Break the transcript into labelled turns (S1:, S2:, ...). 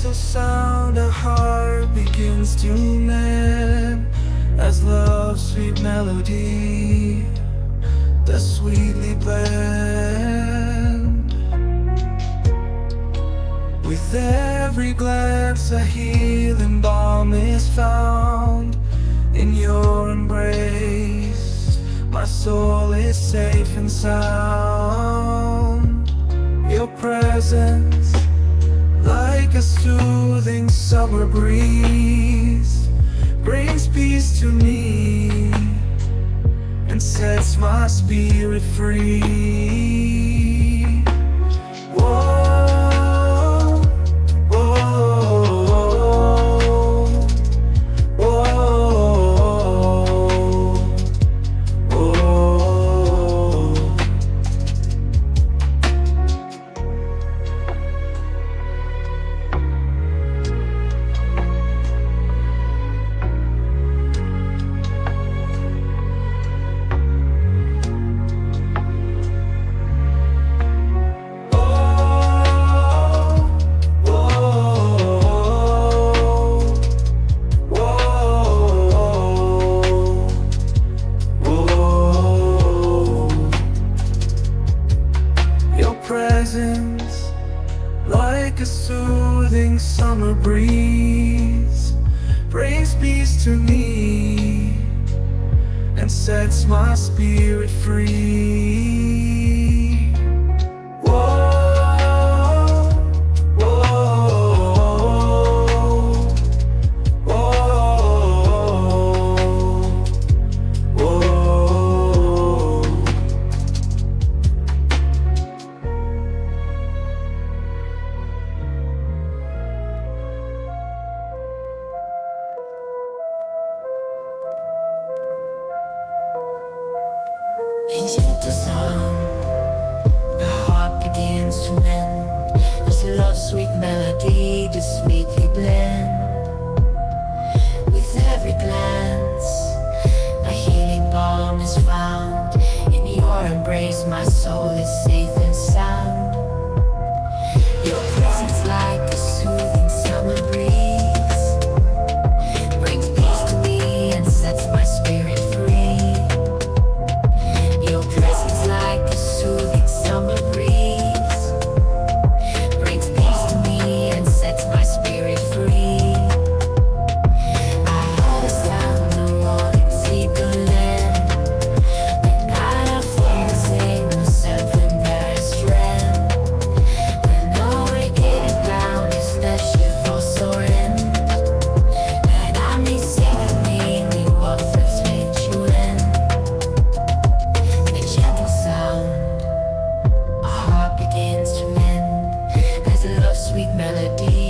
S1: a sound a heart begins to mend, as love's sweet melody does sweetly blend. With every glance a healing balm is found. In your embrace my soul is safe and sound. Your presence, like a soothing summer breeze, brings peace to me and sets my spirit free. Whoa, whoa, whoa, whoa. Presence, like a soothing summer breeze, brings peace to me and sets my spirit free. Whoa, whoa, whoa, whoa.
S2: In gentle sound, the heart begins to mend, as love's sweet melody does sweetly blend. With every glance, a healing balm is found. In your embrace, my soul is safe and sound. Your presence, like a soothing summer breeze, brings peace to me and sets my spirit free. Your presence, like a soothing summer breeze, brings peace to me and sets my spirit free. I heard a sound of morning sleep could land, and I feel the same myself in best friend. When no wicked ground is the shift for soaring, and I may sing the meaning what first made you end. The gentle sound, a heart begins to mend, as a love's sweet melody